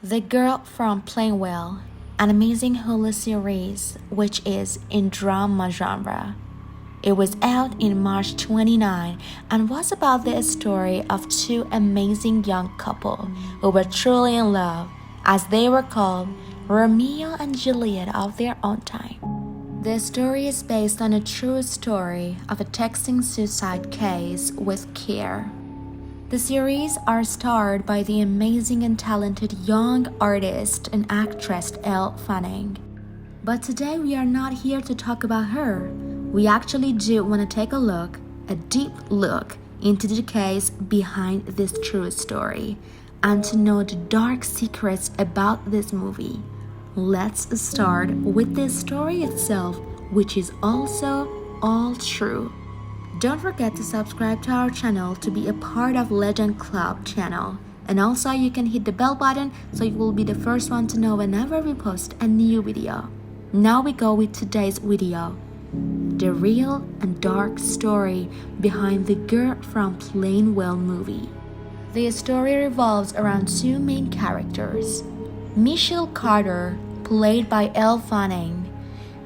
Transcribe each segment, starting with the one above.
The Girl from Plainville, an amazing Hulu series which is in drama genre. It was out in March 29 and was about the story of two amazing young couple who were truly in love, as they were called Romeo and Juliet of their own time. The story is based on a true story of a texting suicide case with care. The series are starred by the amazing and talented young artist and actress Elle Fanning. But today we are not here to talk about her. We actually do want to take a deep look into the case behind this true story and to know the dark secrets about this movie. Let's start with the story itself, which is also all true. Don't forget to subscribe to our channel to be a part of Legend Club channel. And also you can hit the bell button so you will be the first one to know whenever we post a new video. Now we go with today's video. The real and dark story behind the Girl from Plainville movie. The story revolves around two main characters, Michelle Carter, played by Elle Fanning,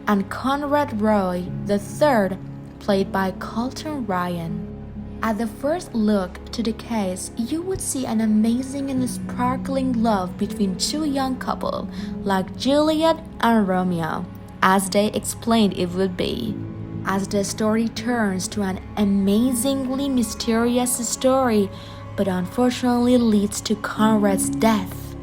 and Conrad Roy III, played by Colton Ryan. At the first look to the case, you would see an amazing and sparkling love between two young couple like Juliet and Romeo, as they explained it would be. As the story turns to an amazingly mysterious story, but unfortunately leads to Conrad's death.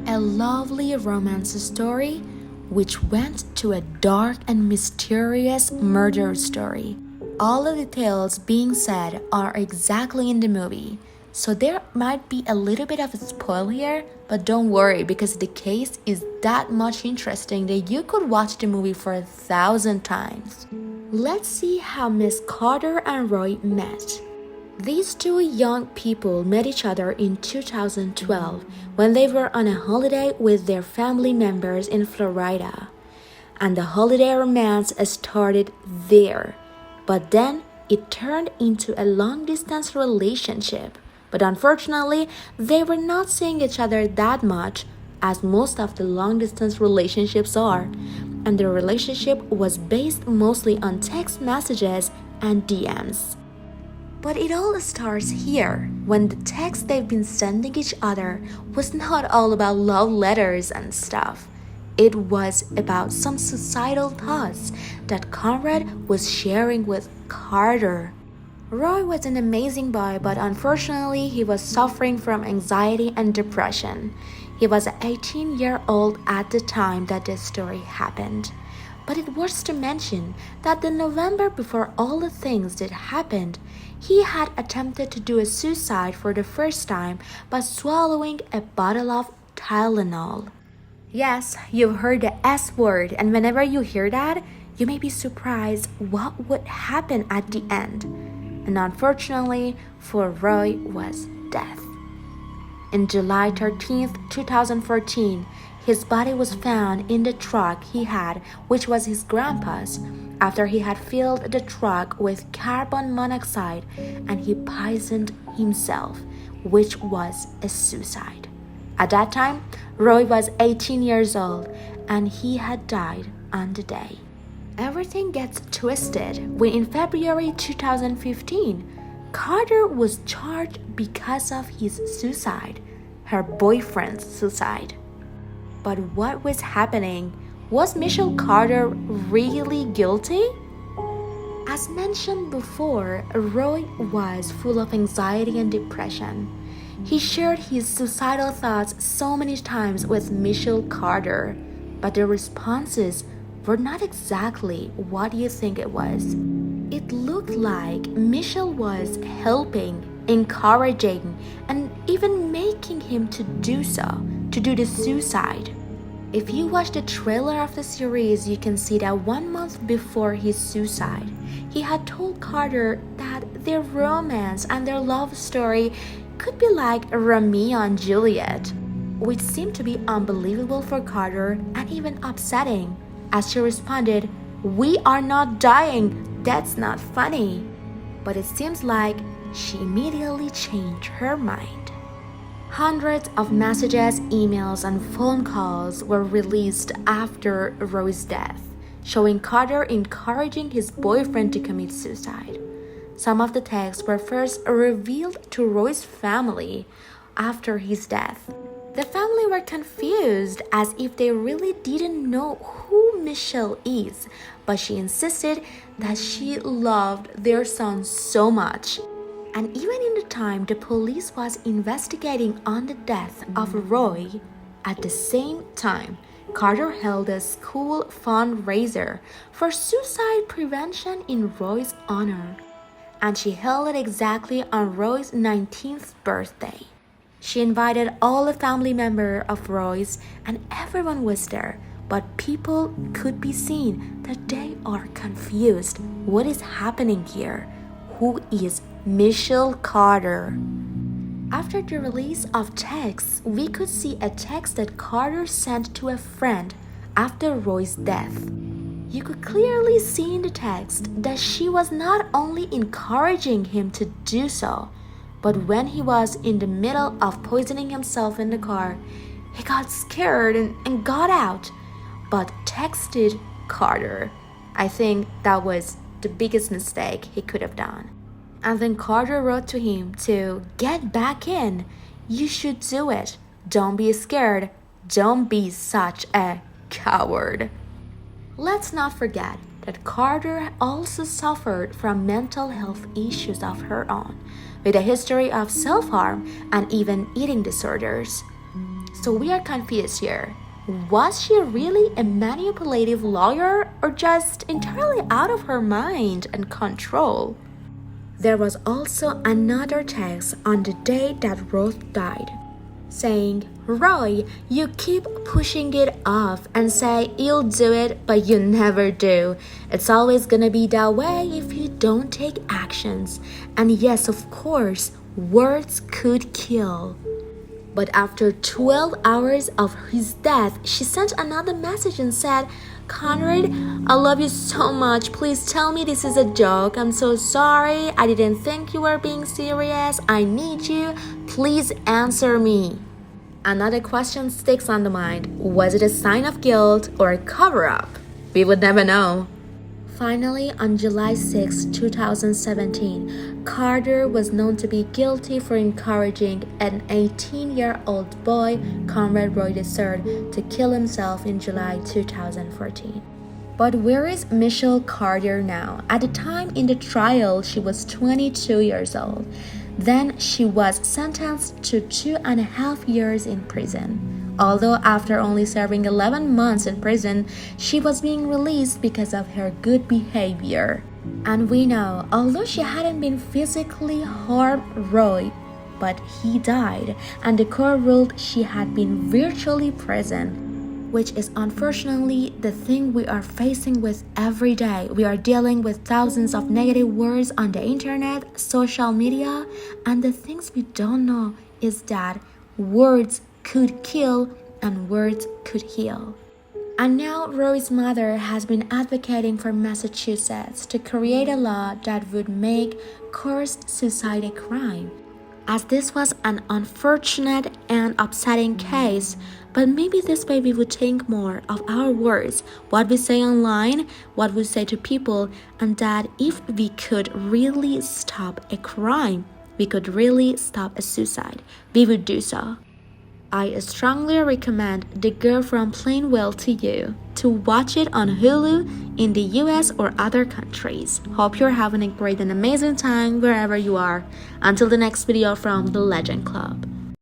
A lovely romance story which went to a dark and mysterious murder story. All the details being said are exactly in the movie, so there might be a little bit of a spoil here, but don't worry because the case is that much interesting that you could watch the movie for 1,000 times. Let's see how Miss Carter and Roy met. These two young people met each other in 2012 when they were on a holiday with their family members in Florida. And the holiday romance started there. But then it turned into a long-distance relationship. But unfortunately, they were not seeing each other that much, as most of the long-distance relationships are. And the relationship was based mostly on text messages and DMs. But it all starts here, when the text they've been sending each other was not all about love letters and stuff. It was about some suicidal thoughts that Conrad was sharing with Carter. Roy was an amazing boy, but unfortunately he was suffering from anxiety and depression. He was 18-year-old at the time that this story happened. But it was to mention that the November before all the things that happened, he had attempted to do a suicide for the first time by swallowing a bottle of Tylenol. Yes, you've heard the S word, and whenever you hear that, you may be surprised what would happen at the end. And unfortunately, for Roy was death. On July 13th, 2014, his body was found in the truck he had, which was his grandpa's, after he had filled the truck with carbon monoxide and he poisoned himself, which was a suicide. At that time, Roy was 18 years old and he had died on the day. Everything gets twisted when in February 2015, Carter was charged because of his suicide, her boyfriend's suicide. But what was happening? Was Michelle Carter really guilty? As mentioned before, Roy was full of anxiety and depression. He shared his suicidal thoughts so many times with Michelle Carter, but the responses were not exactly what you think it was. It looked like Michelle was helping, encouraging, and even making him to do the suicide. If you watch the trailer of the series, you can see that 1 month before his suicide, he had told Carter that their romance and their love story could be like Romeo and Juliet, which seemed to be unbelievable for Carter and even upsetting, as she responded, "We are not dying, that's not funny." But it seems like she immediately changed her mind. Hundreds of messages, emails, and phone calls were released after Roy's death, showing Carter encouraging his boyfriend to commit suicide. Some of the texts were first revealed to Roy's family after his death. The family were confused as if they really didn't know who Michelle is, but she insisted that she loved their son so much. And even in the time the police was investigating on the death of Roy, at the same time, Carter held a school fundraiser for suicide prevention in Roy's honor. And she held it exactly on Roy's 19th birthday. She invited all the family members of Roy's and everyone was there, but people could be seen that they are confused. What is happening here? Who is Michelle Carter? After the release of texts, we could see a text that Carter sent to a friend after Roy's death. You could clearly see in the text that she was not only encouraging him to do so, but when he was in the middle of poisoning himself in the car, he got scared and got out, but texted Carter. I think that was the biggest mistake he could have done. And then Carter wrote to him to get back in. You should do it. Don't be scared. Don't be such a coward. Let's not forget that Carter also suffered from mental health issues of her own, with a history of self-harm and even eating disorders. So we are confused here. Was she really a manipulative lawyer or just entirely out of her mind and control? There was also another text on the day that Roy died, saying, Roy, you keep pushing it off and say you'll do it, but you never do. It's always gonna be that way if you don't take actions. And yes, of course, words could kill. But after 12 hours of his death, she sent another message and said, Conrad, I love you so much. Please tell me this is a joke. I'm so sorry. I didn't think you were being serious. I need you. Please answer me. Another question sticks on the mind. Was it a sign of guilt or a cover-up? We would never know. Finally, on July 6, 2017, Carter was known to be guilty for encouraging an 18-year-old boy, Conrad Roy III, to kill himself in July 2014. But where is Michelle Carter now? At the time in the trial, she was 22 years old. Then she was sentenced to 2.5 years in prison. Although after only serving 11 months in prison, she was being released because of her good behavior. And we know, although she hadn't been physically harmed Roy, but he died, and the court ruled she had been virtually prison, which is unfortunately the thing we are facing with every day. We are dealing with thousands of negative words on the internet, social media, and the things we don't know is that words could kill and words could heal. And now Roy's mother has been advocating for Massachusetts to create a law that would make coerced suicide a crime, as this was an unfortunate and upsetting case. But maybe this way we would think more of our words, what we say online, what we say to people, and that if we could really stop a crime, we could really stop a suicide, we would do so. I strongly recommend The Girl from Plainville to you to watch it on Hulu in the US or other countries. Hope you're having a great and amazing time wherever you are. Until the next video from the Legend Club.